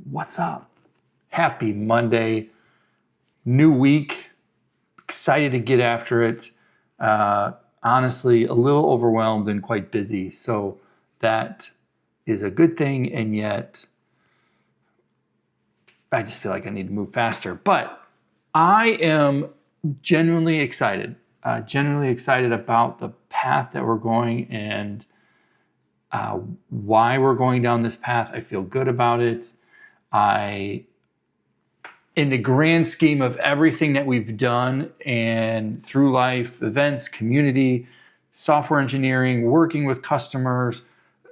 What's up? Happy Monday, new week. Excited to get after it. Honestly, a little overwhelmed and quite busy. So that is a good thing. And yet I just feel like I need to move faster. But I am genuinely excited about the path that we're going and why we're going down this path. I feel good about it. In the grand scheme of everything that we've done and through life, events, community, software engineering, working with customers,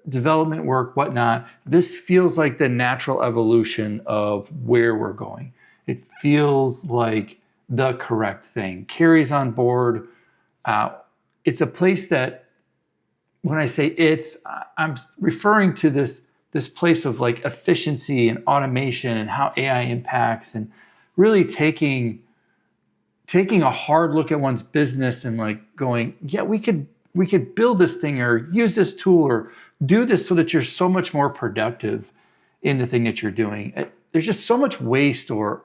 development work, whatnot, this feels like the natural evolution of where we're going. It feels like the correct thing. Carrie's on board. It's a place that, when I say I'm referring to this place of like efficiency and automation and how AI impacts, and really taking a hard look at one's business and like going, yeah, we could build this thing or use this tool or do this so that you're so much more productive in the thing that you're doing. There's just so much waste or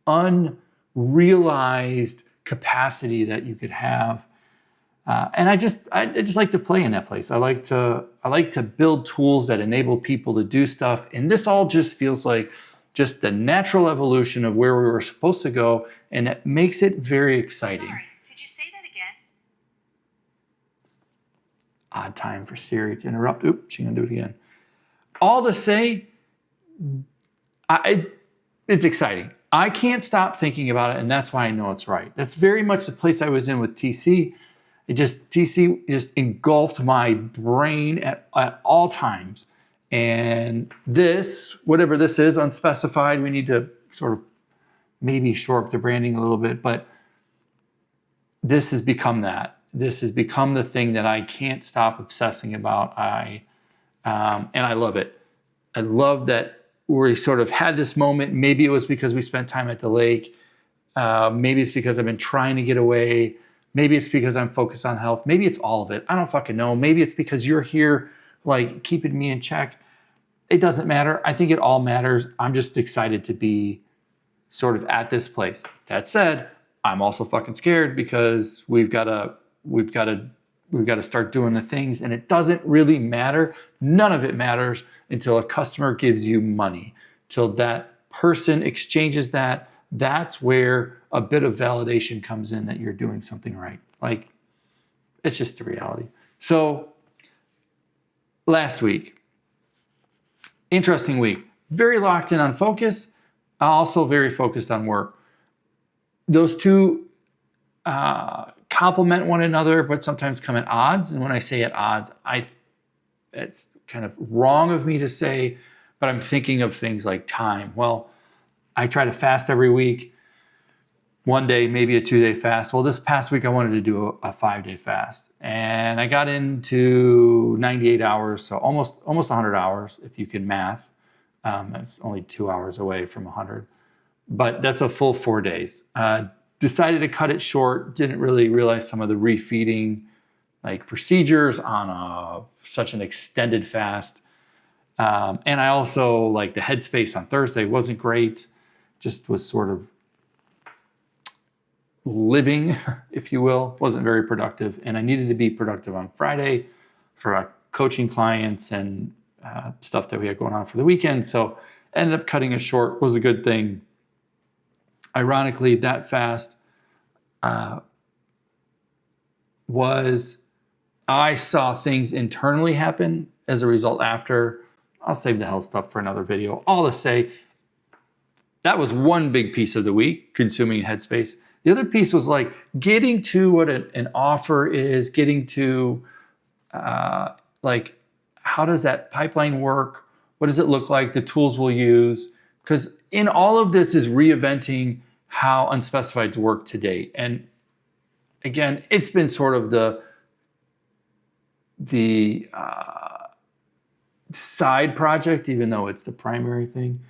unrealized capacity that you could have. And I just like to play in that place. I like to build tools that enable people to do stuff. And this all just feels like just the natural evolution of where we were supposed to go. And it makes it very exciting. Sorry, could you say that again? Odd time for Siri to interrupt. Oops, she's gonna do it again. All to say, it's exciting. I can't stop thinking about it, and that's why I know it's right. That's very much the place I was in with TC. TC just engulfed my brain at all times. And this, whatever this is, unspecified, we need to sort of maybe shore up the branding a little bit, but this has become that. This has become the thing that I can't stop obsessing about. And I love it. I love that we sort of had this moment. Maybe it was because we spent time at the lake. Maybe it's because I've been trying to get away. Maybe it's because I'm focused on health. Maybe it's all of it. I don't fucking know. Maybe it's because you're here, like, keeping me in check. It doesn't matter. I think it all matters. I'm just excited to be sort of at this place. That said, I'm also fucking scared because we've got to start doing the things, and it doesn't really matter. None of it matters until a customer gives you money. Till that person exchanges that. That's where a bit of validation comes in that you're doing something right. Like, it's just the reality. So last week, interesting week, very locked in on focus, also very focused on work. Those two complement one another, but sometimes come at odds. And when I say at odds, it's kind of wrong of me to say, but I'm thinking of things like time. Well, I try to fast every week, one day, maybe a 2-day fast. Well, this past week I wanted to do a 5-day fast, and I got into 98 hours, so almost 100 hours if you can math. That's only 2 hours away from 100, but that's a full 4 days. Decided to cut it short. Didn't really realize some of the refeeding like procedures on such an extended fast. And I also, like, the headspace on Thursday wasn't great. Just was sort of living, if you will, wasn't very productive. And I needed to be productive on Friday for coaching clients and stuff that we had going on for the weekend. So ended up cutting it short. Was a good thing. Ironically, that fast I saw things internally happen as a result after. I'll save the health stuff for another video. All to say, that was one big piece of the week, consuming headspace. The other piece was like getting to what an offer is, getting to like, how does that pipeline work? What does it look like? The tools we'll use. Because in all of this is reinventing how unspecifieds work to date. And again, it's been sort of the side project, even though it's the primary thing.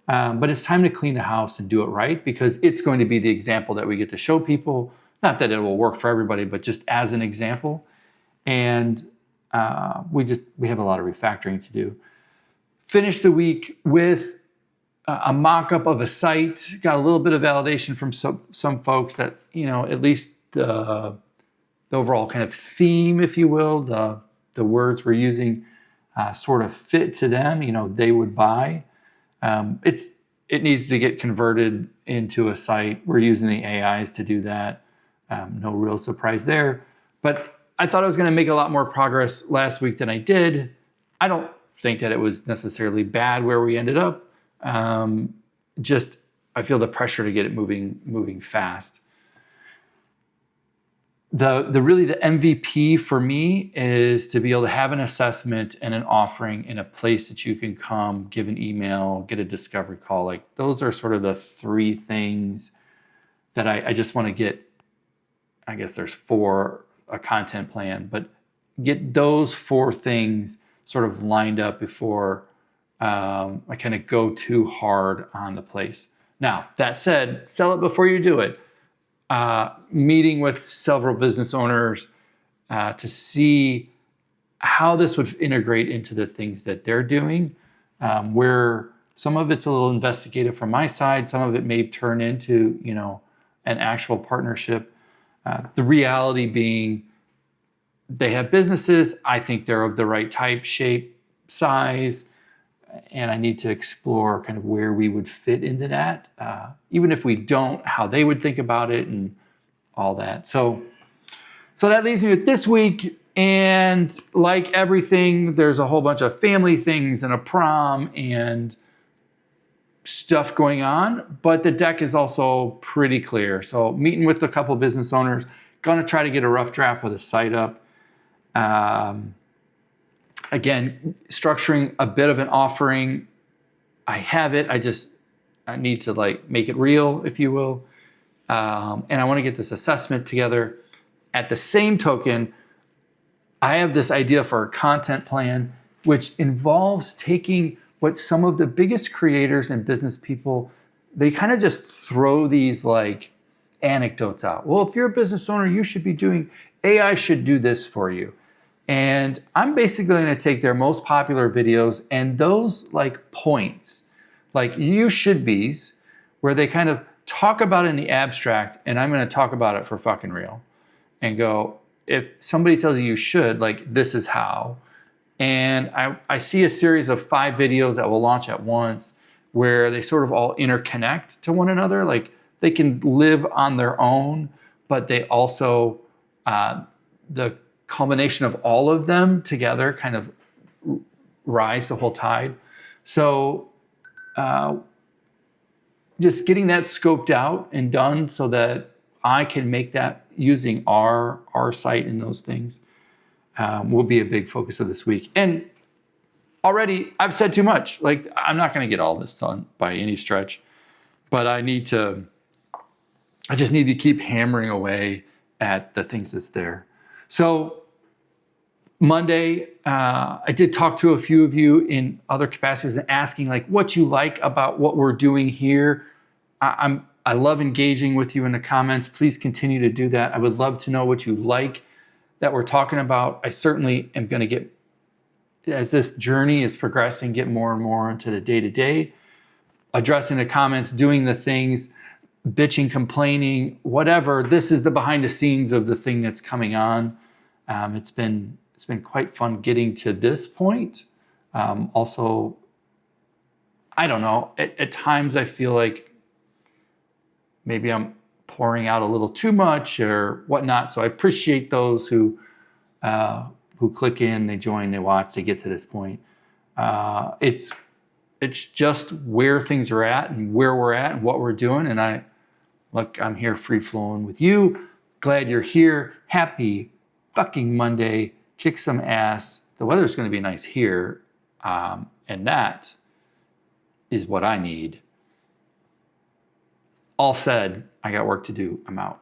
But it's time to clean the house and do it right, because it's going to be the example that we get to show people. Not that it will work for everybody, but just as an example. And we have a lot of refactoring to do. Finish the week with a mock-up of a site, got a little bit of validation from some folks that, at least the overall kind of theme, if you will, the words we're using sort of fit to them, they would buy. It needs to get converted into a site. We're using the AIs to do that. No real surprise there. But I thought I was going to make a lot more progress last week than I did. I don't think that it was necessarily bad where we ended up. Just I feel the pressure to get it moving fast. The MVP for me is to be able to have an assessment and an offering in a place that you can come, give an email, get a discovery call. Like those are sort of the three things that I just want to get. I guess there's 4, a content plan, but get those 4 things sort of lined up before I kind of go too hard on the place. Now, that said, sell it before you do it. Meeting with several business owners to see how this would integrate into the things that they're doing, where some of it's a little investigative from my side, some of it may turn into, an actual partnership. The reality being they have businesses. I think they're of the right type, shape, size, and I need to explore kind of where we would fit into that. Even if we don't, how they would think about it and all that. So that leaves me with this week. And like everything, there's a whole bunch of family things and a prom and stuff going on, but the deck is also pretty clear. So meeting with a couple of business owners, gonna try to get a rough draft with a site up. Again, structuring a bit of an offering. I have it. I need to make it real, if you will. And I want to get this assessment together. At the same token, I have this idea for a content plan, which involves taking what some of the biggest creators and business people, they kind of just throw these anecdotes out. Well, if you're a business owner, you should be doing, AI should do this for you. And I'm basically going to take their most popular videos and those points, you should be's, where they kind of talk about it in the abstract, and I'm going to talk about it for fucking real and go, if somebody tells you should, this is how. And I see a series of 5 videos that will launch at once where they sort of all interconnect to one another. They can live on their own, but they also, the combination of all of them together kind of rise the whole tide. So just getting that scoped out and done so that I can make that using our site and those things will be a big focus of this week. And already I've said too much. I'm not going to get all this done by any stretch, but I just need to keep hammering away at the things that's there. So Monday, I did talk to a few of you in other capacities and asking what you like about what we're doing here. I love engaging with you in the comments. Please continue to do that. I would love to know what you like that we're talking about. I certainly am going to get, as this journey is progressing, get more and more into the day-to-day, addressing the comments, doing the things, bitching, complaining, whatever. This is the behind the scenes of the thing that's coming on. It's been quite fun getting to this point. Also, I don't know, at times I feel like maybe I'm pouring out a little too much or whatnot. So I appreciate those who click in, they join, they watch, they get to this point. It's just where things are at and where we're at and what we're doing. And I'm here free flowing with you. Glad you're here. Happy fucking Monday. Kick some ass. The weather's going to be nice here. And that is what I need. All said, I got work to do. I'm out.